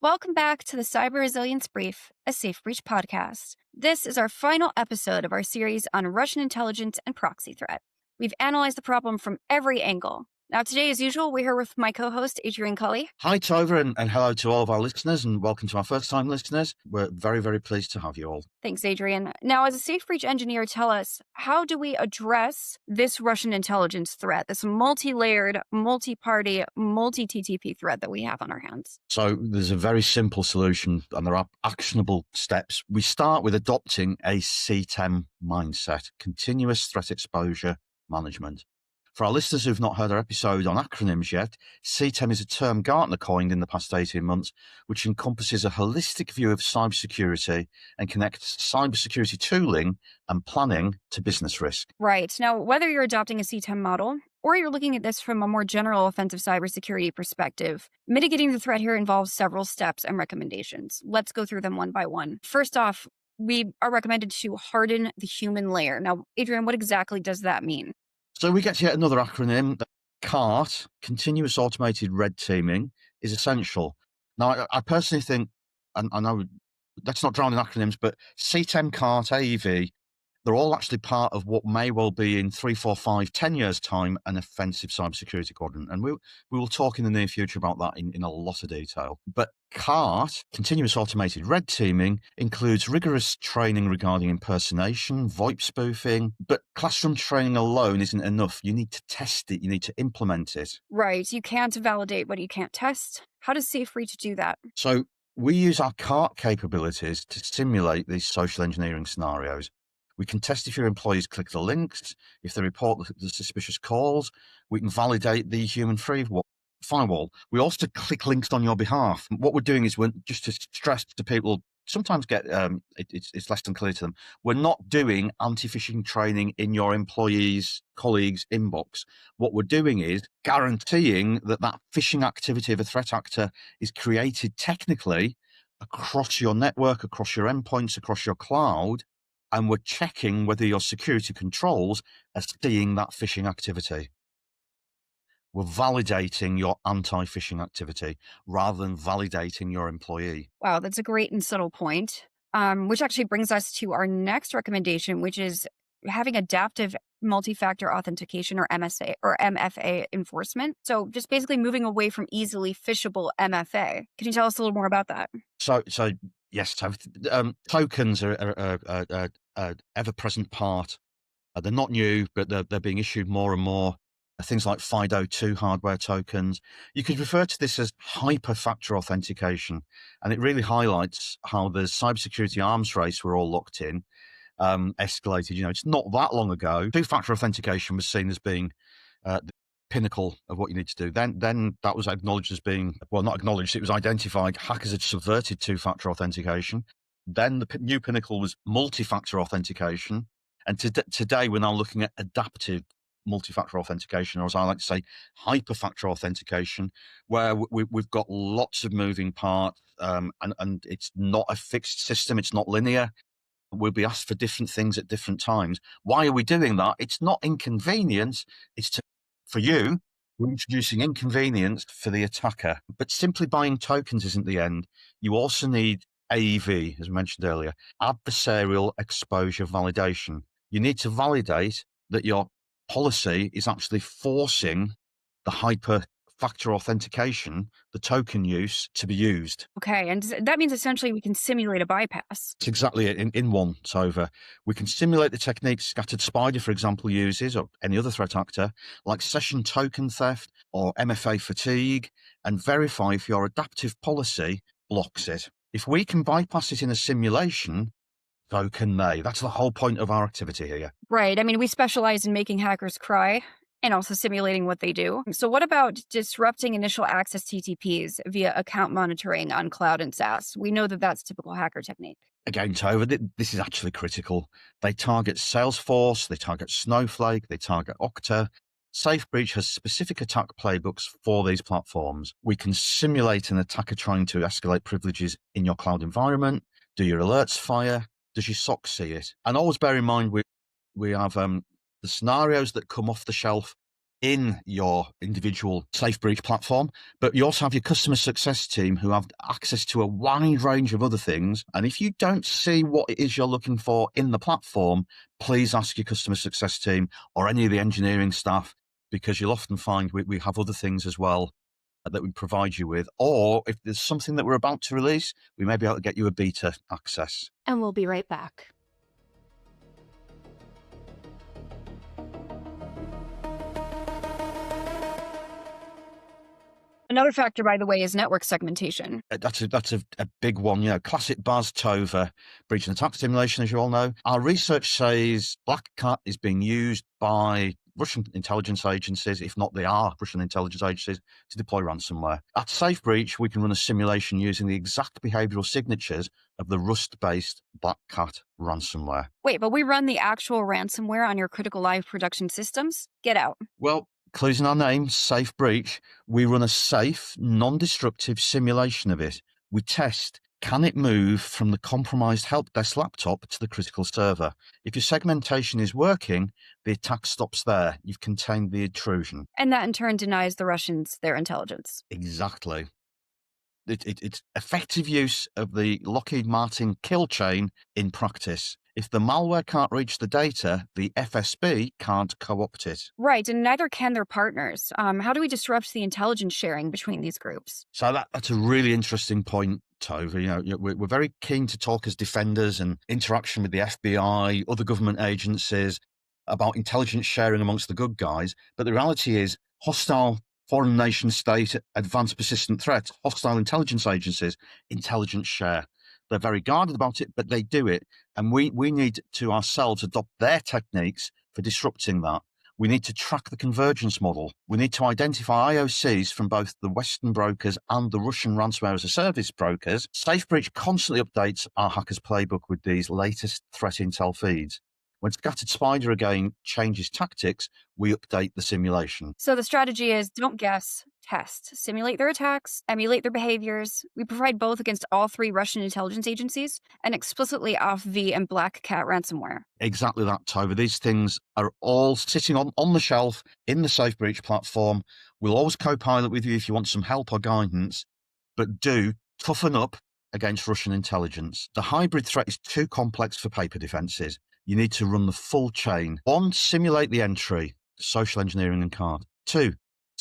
Welcome back to the Cyber Resilience Brief, a SafeBreach podcast. This is our final episode of our series on Russian intelligence and proxy threat. We've analyzed the problem from every angle. Now, today, as usual, we're here with my co-host, Adrian Culley. Hi, Tova, and hello to all of our listeners, and welcome to our first-time listeners. We're very, very pleased to have you all. Thanks, Adrian. Now, as a SafeBreach engineer, tell us, how do we address this Russian intelligence threat, this multi-layered, multi-party, multi-TTP threat that we have on our hands? So there's a very simple solution, and there are actionable steps. We start with adopting a CTEM mindset, continuous threat exposure management. For our listeners who've not heard our episode on acronyms yet, CTEM is a term Gartner coined in the past 18 months, which encompasses a holistic view of cybersecurity and connects cybersecurity tooling and planning to business risk. Right. Now, whether you're adopting a CTEM model or you're looking at this from a more general offensive cybersecurity perspective, mitigating the threat here involves several steps and recommendations. Let's go through them one by one. First off, we are recommended to harden the human layer. Now, Adrian, what exactly does that mean? So we get to yet another acronym. CART, Continuous Automated Red Teaming, is essential. Now, I personally think, and I know let's not drown in acronyms, but CTEM, CART, AEV, they're all actually part of what may well be in 3, 4, 5, 10 years' time, an offensive cybersecurity quadrant. And we will talk in the near future about that in a lot of detail. But CART, Continuous Automated Red Teaming, includes rigorous training regarding impersonation, VoIP spoofing, but classroom training alone isn't enough. You need to test it. You need to implement it. Right. You can't validate what you can't test. How does SafeBreach do that? So we use our CART capabilities to simulate these social engineering scenarios. We can test if your employees click the links, if they report the suspicious calls. We can validate the human firewall. We also click links on your behalf. What we're doing is, we're just to stress to people, sometimes it's less than clear to them, we're not doing anti-phishing training in your employees' colleagues' inbox. What we're doing is guaranteeing that phishing activity of a threat actor is created technically across your network, across your endpoints, across your cloud, and we're checking whether your security controls are seeing that phishing activity. We're validating your anti-phishing activity rather than validating your employee. Wow, that's a great and subtle point, which actually brings us to our next recommendation, which is having adaptive multi-factor authentication, or MFA enforcement. So just basically moving away from easily phishable MFA. Can you tell us a little more about that? So yes, tokens are an ever-present part. They're not new, but they're being issued more and more. Things like FIDO2 hardware tokens. You could refer to this as hyper-factor authentication, and it really highlights how the cybersecurity arms race we're all locked in escalated. It's not that long ago. Two-factor authentication was seen as being the pinnacle of what you need to do. Then that was acknowledged as being, well, not acknowledged, it was identified. Hackers had subverted two-factor authentication. Then the new pinnacle was multi-factor authentication. And today we're now looking at adaptive multi-factor authentication, or as I like to say, hyper-factor authentication, where we've got lots of moving parts, and it's not a fixed system. It's not linear. We'll be asked for different things at different times. Why are we doing that? It's not inconvenience. For you, we're introducing inconvenience for the attacker. But simply buying tokens isn't the end. You also need AEV, as mentioned earlier, adversarial exposure validation. You need to validate that your policy is actually forcing the hyper-factor authentication, the token use, to be used. Okay, and that means essentially we can simulate a bypass. It's exactly it in one, Tova. We can simulate the techniques Scattered Spider, for example, uses, or any other threat actor, like session token theft or MFA fatigue, and verify if your adaptive policy blocks it. If we can bypass it in a simulation, so can they. That's the whole point of our activity here. Right. I mean, we specialize in making hackers cry and also simulating what they do. So what about disrupting initial access TTPs via account monitoring on cloud and SaaS? We know that that's a typical hacker technique. Again, Tova, this is actually critical. They target Salesforce, they target Snowflake, they target Okta. SafeBreach has specific attack playbooks for these platforms. We can simulate an attacker trying to escalate privileges in your cloud environment. Do your alerts fire? Does your SOC see it? And always bear in mind, we have the scenarios that come off the shelf in your individual SafeBreach platform, but you also have your customer success team who have access to a wide range of other things. And if you don't see what it is you're looking for in the platform, please ask your customer success team or any of the engineering staff, because you'll often find we have other things as well that we provide you with. Or if there's something that we're about to release, we may be able to get you a beta access. And we'll be right back. Another factor, by the way, is network segmentation. That's a big one. Classic Baz Tova breach and attack simulation, as you all know. Our research says BlackCat is being used by Russian intelligence agencies, if not they are Russian intelligence agencies, to deploy ransomware. At SafeBreach, we can run a simulation using the exact behavioral signatures of the Rust-based BlackCat ransomware. Wait, but we run the actual ransomware on your critical live production systems? Get out. Well, clues in our name, SafeBreach, we run a safe, non-destructive simulation of it. We test, can it move from the compromised help desk laptop to the critical server? If your segmentation is working, the attack stops there. You've contained the intrusion. And that in turn denies the Russians their intelligence. Exactly. It's effective use of the Lockheed Martin kill chain in practice. If the malware can't reach the data, the FSB can't co-opt it. Right, and neither can their partners. How do we disrupt the intelligence sharing between these groups? So that's a really interesting point, Tova. We're very keen to talk as defenders and interaction with the FBI, other government agencies about intelligence sharing amongst the good guys. But the reality is hostile foreign nation state, advanced persistent threats, hostile intelligence agencies, intelligence share. They're very guarded about it, but they do it. And we need to ourselves adopt their techniques for disrupting that. We need to track the convergence model. We need to identify IOCs from both the Western brokers and the Russian ransomware as a service brokers. SafeBreach constantly updates our hackers playbook with these latest threat intel feeds. When Scattered Spider again changes tactics, we update the simulation. So the strategy is don't guess, test, simulate their attacks, emulate their behaviors. We provide both against all three Russian intelligence agencies and explicitly off V and BlackCat ransomware. Exactly that, Tova. These things are all sitting on the shelf in the SafeBreach platform. We'll always co-pilot with you if you want some help or guidance, but do toughen up against Russian intelligence. The hybrid threat is too complex for paper defenses. You need to run the full chain. 1, simulate the entry, social engineering and card. 2,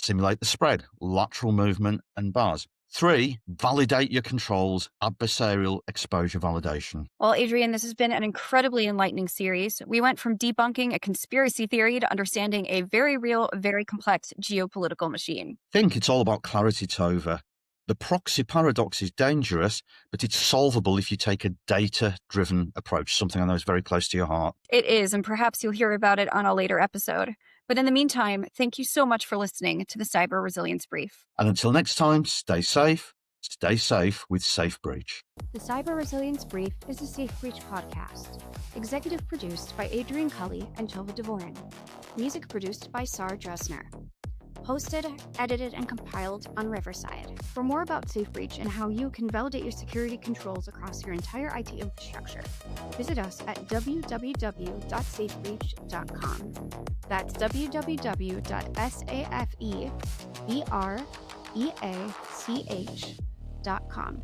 simulate the spread, lateral movement and bars. 3, validate your controls, adversarial exposure validation. Well, Adrian, this has been an incredibly enlightening series. We went from debunking a conspiracy theory to understanding a very real, very complex geopolitical machine. I think it's all about clarity, Tova. The proxy paradox is dangerous, but it's solvable if you take a data-driven approach, something I know is very close to your heart. It is, and perhaps you'll hear about it on a later episode. But in the meantime, thank you so much for listening to the Cyber Resilience Brief. And until next time, stay safe with SafeBreach. The Cyber Resilience Brief is a SafeBreach podcast. Executive produced by Adrian Culley and Tova Dvorin. Music produced by Sar Dressner. Hosted, edited, and compiled on Riverside. For more about SafeBreach and how you can validate your security controls across your entire IT infrastructure, visit us at www.safebreach.com. That's www.safebeach.com.